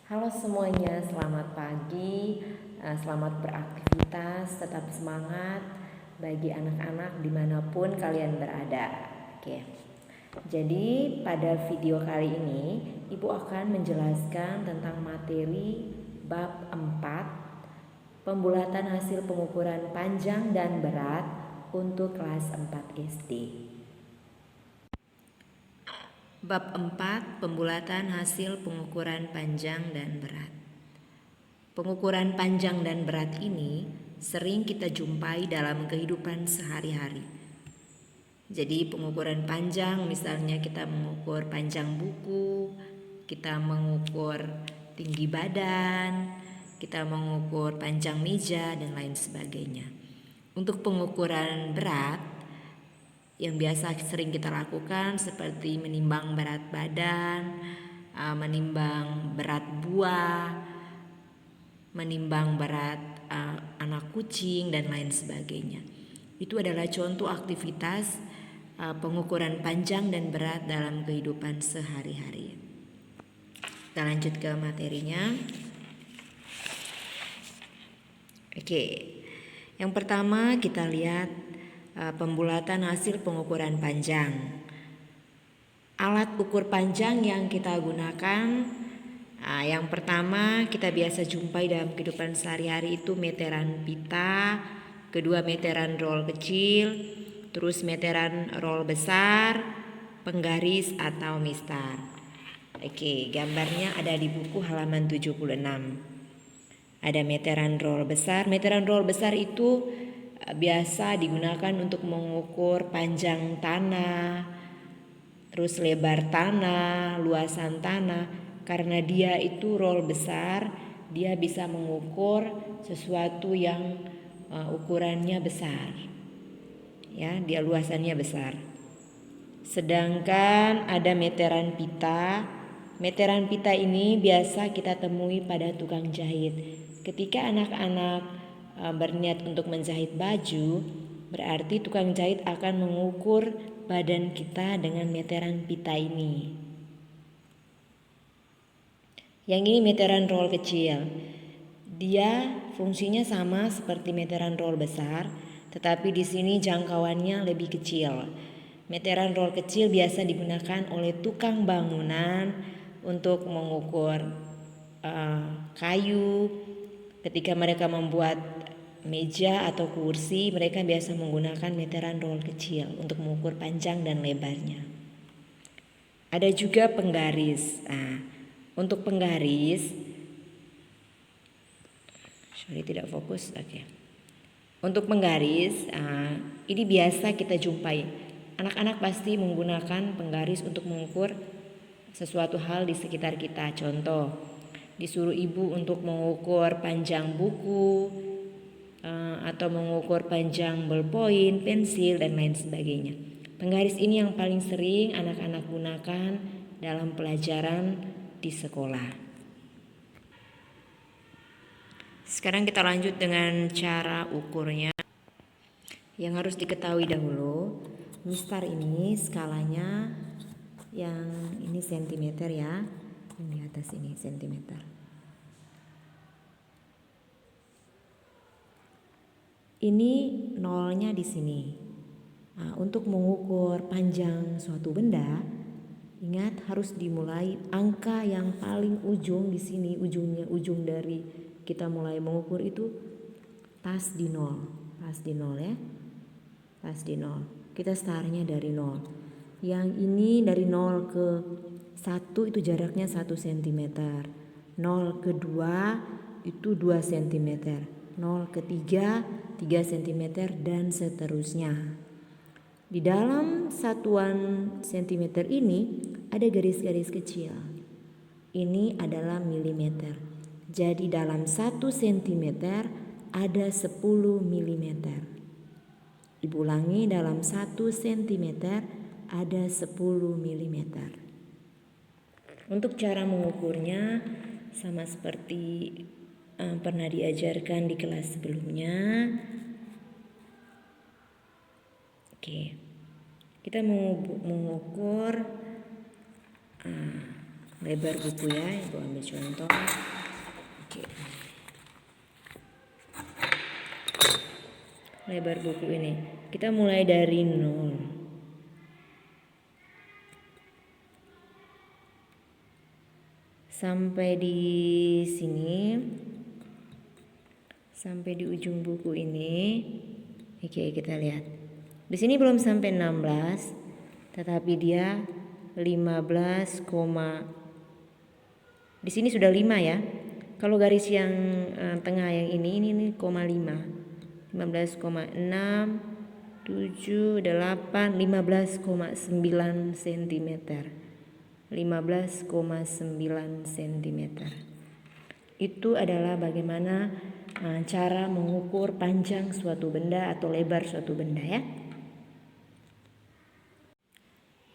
Halo semuanya, selamat pagi, selamat beraktivitas, tetap semangat bagi anak-anak dimanapun kalian berada. Oke, jadi pada video kali ini Ibu akan menjelaskan tentang materi bab 4, pembulatan hasil pengukuran panjang dan berat untuk kelas 4 SD. Bab 4, pembulatan hasil pengukuran panjang dan berat. Pengukuran panjang dan berat ini sering kita jumpai dalam kehidupan sehari-hari. Jadi pengukuran panjang, misalnya kita mengukur panjang buku, kita mengukur tinggi badan, kita mengukur panjang meja dan lain sebagainya. Untuk pengukuran berat yang biasa sering kita lakukan seperti menimbang berat badan, menimbang berat buah, menimbang berat anak kucing dan lain sebagainya. Itu adalah contoh aktivitas pengukuran panjang dan berat dalam kehidupan sehari-hari. Kita lanjut ke materinya. Oke, yang pertama kita lihat pembulatan hasil pengukuran panjang. Alat ukur panjang yang kita gunakan, yang pertama kita biasa jumpai dalam kehidupan sehari-hari itu meteran pita, kedua meteran roll kecil, terus meteran roll besar, penggaris atau mistar. Oke, gambarnya ada di buku halaman 76. Ada meteran roll besar. Meteran roll besar itu biasa digunakan untuk mengukur panjang tanah, terus lebar tanah, luasan tanah. Karena dia itu roll besar, dia bisa mengukur sesuatu yang ukurannya besar. Ya, dia luasannya besar. Sedangkan ada meteran pita. Meteran pita ini biasa kita temui pada tukang jahit. Ketika anak-anak berniat untuk menjahit baju, berarti tukang jahit akan mengukur badan kita dengan meteran pita ini. Yang ini meteran roll kecil. Dia fungsinya sama seperti meteran roll besar, tetapi di sini jangkauannya lebih kecil. Meteran roll kecil biasa digunakan oleh tukang bangunan untuk mengukur kayu. Ketika mereka membuat meja atau kursi, mereka biasa menggunakan meteran roll kecil untuk mengukur panjang dan lebarnya. Ada juga penggaris. Untuk penggaris, tidak fokus. Oke. Untuk penggaris, ini biasa kita jumpai. Anak-anak pasti menggunakan penggaris untuk mengukur sesuatu hal di sekitar kita. Contoh, disuruh ibu untuk mengukur panjang buku, atau mengukur panjang ballpoint, pensil, dan lain sebagainya. Penggaris ini yang paling sering anak-anak gunakan dalam pelajaran di sekolah. Sekarang kita lanjut dengan cara ukurnya. Yang harus diketahui dahulu, mistar ini skalanya yang ini sentimeter ya, yang di atas ini sentimeter. Ini nolnya di sini. Untuk mengukur panjang suatu benda, ingat harus dimulai angka yang paling ujung di sini, ujung dari kita mulai mengukur itu pas di nol ya, pas di nol. Kita startnya dari nol. Yang ini dari 0 ke 1 itu jaraknya 1 cm. 0 ke 2 itu 2 cm. 0 ke 3 cm dan seterusnya. Di dalam satuan cm ini ada garis-garis kecil. Ini adalah milimeter. Jadi dalam 1 cm ada 10 milimeter. Ibu ulangi, dalam 1 cm ada 10 milimeter. Untuk cara mengukurnya sama seperti pernah diajarkan di kelas sebelumnya. Oke, kita mengukur lebar buku ya, Ibu ambil contoh. Oke. Lebar buku ini kita mulai dari 0 sampai di sini, sampai di ujung buku ini. Oke, kita lihat di sini belum sampai 16, tetapi dia 15, di sini sudah 5 ya. Kalau garis yang tengah yang ini 0,5, 15,6, 7, 8, 15,9 cm. 15,9 cm. Itu adalah bagaimana cara mengukur panjang suatu benda atau lebar suatu benda ya.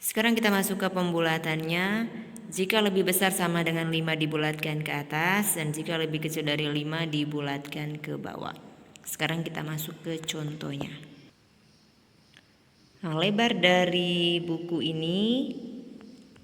Sekarang kita masuk ke pembulatannya. Jika lebih besar sama dengan 5 dibulatkan ke atas, dan jika lebih kecil dari 5 dibulatkan ke bawah. Sekarang kita masuk ke contohnya. Nah, lebar dari buku ini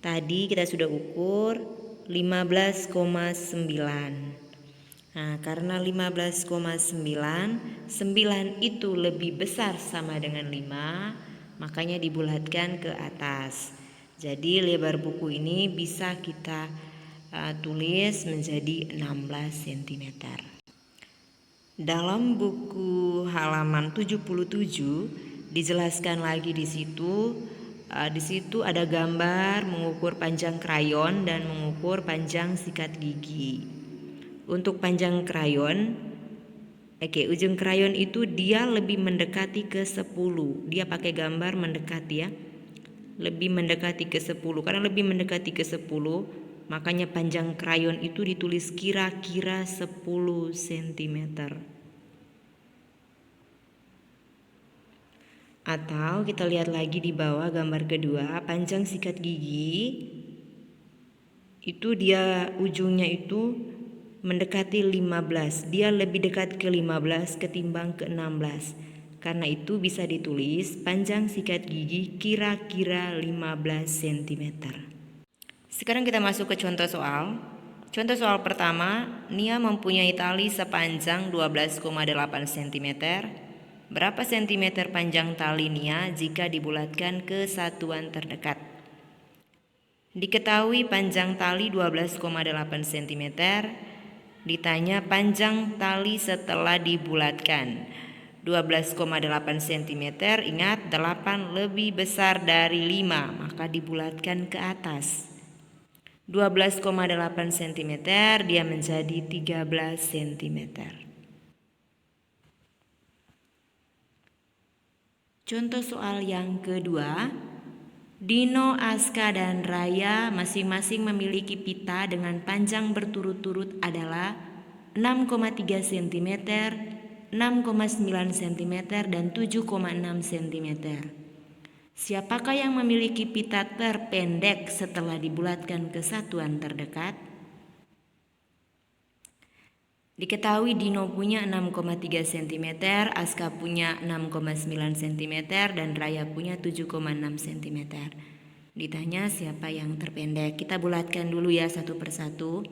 tadi kita sudah ukur 15,9. Nah, karena 15,9, 9 itu lebih besar sama dengan 5, makanya dibulatkan ke atas. Jadi lebar buku ini bisa kita tulis menjadi 16 cm. Dalam buku halaman 77 dijelaskan lagi di situ. Di situ ada gambar mengukur panjang krayon dan mengukur panjang sikat gigi. Untuk panjang krayon, ujung krayon itu dia lebih mendekati ke 10. Dia pakai gambar mendekati ya. Lebih mendekati ke 10. Karena lebih mendekati ke 10, makanya panjang krayon itu ditulis kira-kira 10 cm. Atau kita lihat lagi di bawah gambar kedua, panjang sikat gigi itu dia ujungnya itu mendekati 15. Dia lebih dekat ke 15 ketimbang ke 16. Karena itu bisa ditulis panjang sikat gigi kira-kira 15 cm. Sekarang kita masuk ke contoh soal. Contoh soal pertama, Nia mempunyai tali sepanjang 12,8 cm. Berapa sentimeter panjang tali Nia jika dibulatkan ke satuan terdekat? Diketahui panjang tali 12,8 cm. Ditanya panjang tali setelah dibulatkan. 12,8 cm, ingat 8 lebih besar dari 5, maka dibulatkan ke atas. 12,8 cm dia menjadi 13 cm. Contoh soal yang kedua, Dino, Aska, dan Raya masing-masing memiliki pita dengan panjang berturut-turut adalah 6,3 cm, 6,9 cm, dan 7,6 cm. Siapakah yang memiliki pita terpendek setelah dibulatkan ke satuan terdekat? Diketahui Dino punya 6,3 cm, Aska punya 6,9 cm, dan Raya punya 7,6 cm. Ditanya siapa yang terpendek. Kita bulatkan dulu ya satu persatu.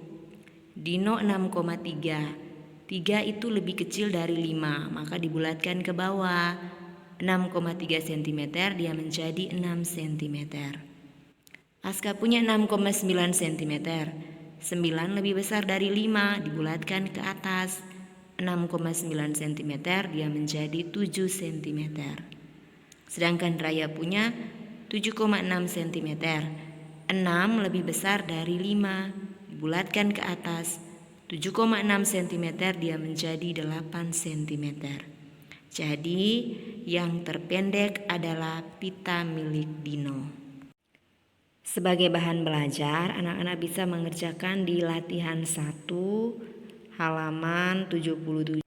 Dino 6,3. 3 itu lebih kecil dari 5, maka dibulatkan ke bawah. 6,3 cm dia menjadi 6 cm. Aska punya 6,9 cm. 9 lebih besar dari 5, dibulatkan ke atas. 6,9 cm dia menjadi 7 cm. Sedangkan Raya punya 7,6 cm. 6 lebih besar dari 5, dibulatkan ke atas. 7,6 cm dia menjadi 8 cm. Jadi yang terpendek adalah pita milik Dino. Sebagai bahan belajar, anak-anak bisa mengerjakan di latihan 1 halaman 77.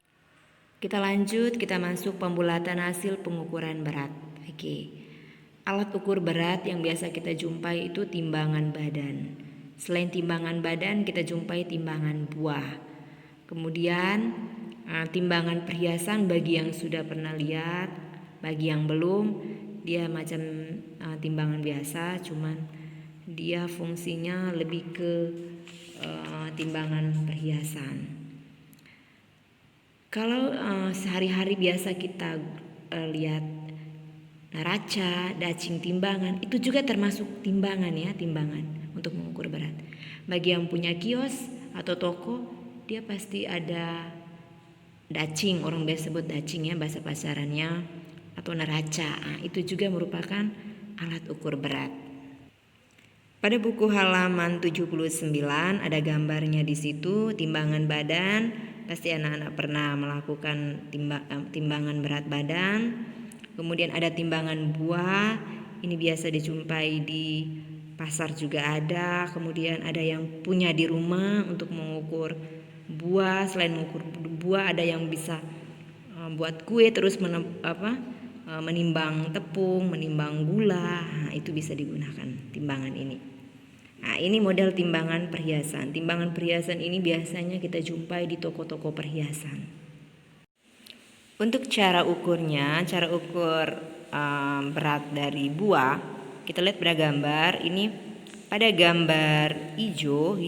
Kita lanjut, kita masuk pembulatan hasil pengukuran berat. Oke. Alat ukur berat yang biasa kita jumpai itu timbangan badan. Selain timbangan badan, kita jumpai timbangan buah. Kemudian timbangan perhiasan bagi yang sudah pernah lihat, bagi yang belum, dia macam timbangan biasa, cuman dia fungsinya lebih ke timbangan perhiasan. Kalau sehari-hari biasa kita lihat neraca, dacing timbangan, itu juga termasuk timbangan ya, timbangan untuk mengukur berat. Bagi yang punya kios atau toko, dia pasti ada dacing, orang biasa sebut dacing ya bahasa pasarannya, atau neraca. Itu juga merupakan alat ukur berat. Pada buku halaman 79 ada gambarnya di situ, timbangan badan. Pasti anak-anak pernah melakukan timbangan berat badan. Kemudian ada timbangan buah, ini biasa dijumpai di pasar juga ada. Kemudian ada yang punya di rumah untuk mengukur buah. Selain mengukur buah, ada yang bisa buat kue, terus menimbang tepung, menimbang gula. Itu bisa digunakan timbangan ini. Ini model timbangan perhiasan. Timbangan perhiasan ini biasanya kita jumpai di toko-toko perhiasan. Untuk cara ukurnya, cara ukur berat dari buah, kita lihat pada gambar. Ini pada gambar hijau,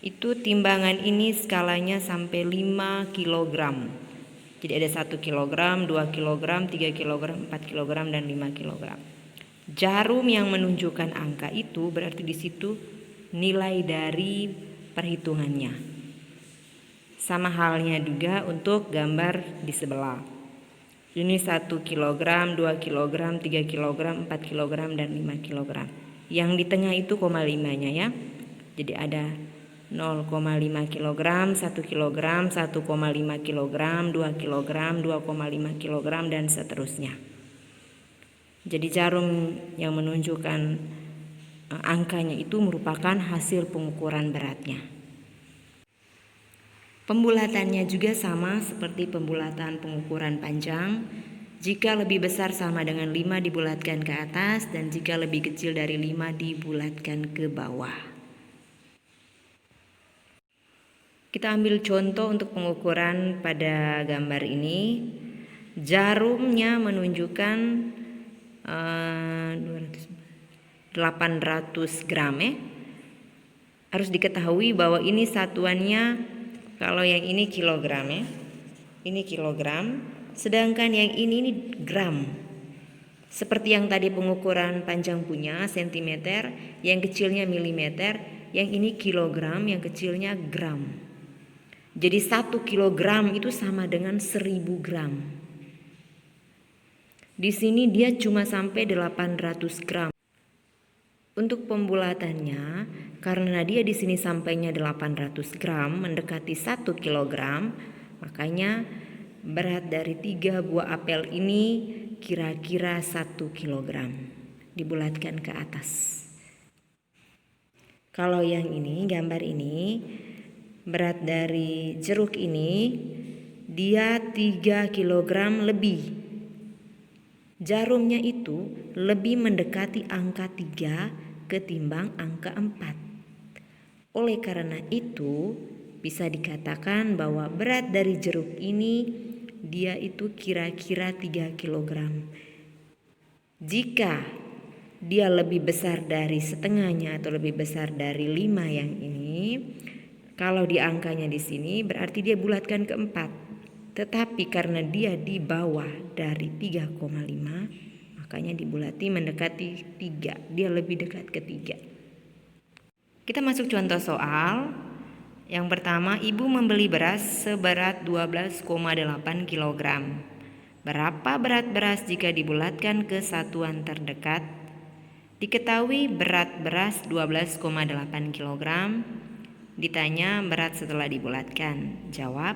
itu timbangan ini skalanya sampai 5 kg. Jadi ada 1 kg, 2 kg, 3 kg, 4 kg, dan 5 kg. Jarum yang menunjukkan angka itu berarti di situ nilai dari perhitungannya. Sama halnya juga untuk gambar di sebelah. Ini 1 kg, 2 kg, 3 kg, 4 kg, dan 5 kg. Yang di tengah itu 0,5-nya ya. Jadi ada 0,5 kg, 1 kg, 1,5 kg, 2 kg, 2,5 kg, dan seterusnya. Jadi jarum yang menunjukkan angkanya itu merupakan hasil pengukuran beratnya. Pembulatannya juga sama seperti pembulatan pengukuran panjang. Jika lebih besar sama dengan 5 dibulatkan ke atas, dan jika lebih kecil dari 5 dibulatkan ke bawah. Kita ambil contoh untuk pengukuran pada gambar ini. Jarumnya menunjukkan 800 gram ya. Harus diketahui bahwa ini satuannya, kalau yang ini kilogram ya, ini kilogram, sedangkan yang ini gram. Seperti yang tadi pengukuran panjang punya sentimeter, yang kecilnya milimeter, yang ini kilogram, yang kecilnya gram. Jadi 1 kilogram itu sama dengan 1000 gram. Di sini dia cuma sampai 800 gram. Untuk pembulatannya, karena dia di sini sampainya 800 gram, mendekati 1 kilogram, makanya berat dari 3 buah apel ini kira-kira 1 kilogram. Dibulatkan ke atas. Kalau yang ini, gambar ini, berat dari jeruk ini, dia 3 kilogram lebih. Jarumnya itu lebih mendekati angka 3 ketimbang angka 4. Oleh karena itu, bisa dikatakan bahwa berat dari jeruk ini dia itu kira-kira 3 kg. Jika dia lebih besar dari setengahnya atau lebih besar dari 5 yang ini, kalau di angkanya di sini berarti dia bulatkan ke 4. Tetapi karena dia di bawah dari 3,5, makanya dibulati mendekati 3. Dia lebih dekat ke 3. Kita masuk contoh soal. Yang pertama, ibu membeli beras seberat 12,8 kg. Berapa berat beras jika dibulatkan ke satuan terdekat? Diketahui berat beras 12,8 kg. Ditanya berat setelah dibulatkan. Jawab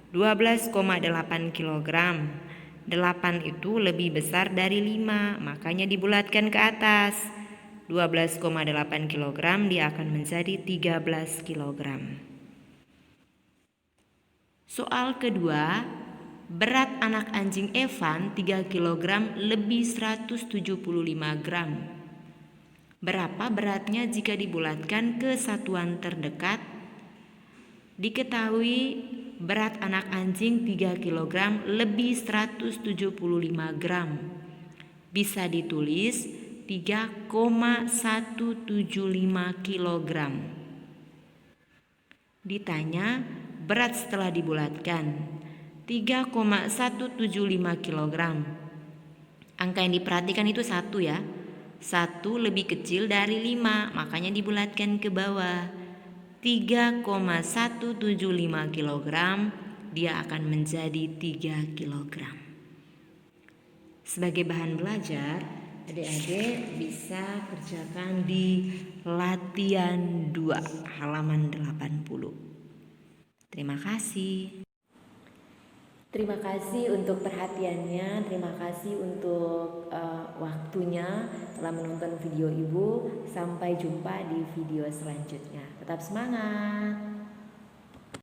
12,8 kg. 8 itu lebih besar dari 5, makanya dibulatkan ke atas. 12,8 kg dia akan menjadi 13 kg. Soal kedua, berat anak anjing Evan 3 kg lebih 175 gram. Berapa beratnya jika dibulatkan ke satuan terdekat? Diketahui berat anak anjing 3 kg lebih 175 gram. Bisa ditulis 3,175 kg. Ditanya berat setelah dibulatkan, 3,175 kg. Angka yang diperhatikan itu 1 ya. 1 lebih kecil dari 5, makanya dibulatkan ke bawah. 3,175 kg, dia akan menjadi 3 kg. Sebagai bahan belajar, adik-adik bisa kerjakan di latihan 2 halaman 80. Terima kasih. Terima kasih untuk perhatiannya, terima kasih untuk waktunya telah menonton video Ibu. Sampai jumpa di video selanjutnya. Tetap semangat.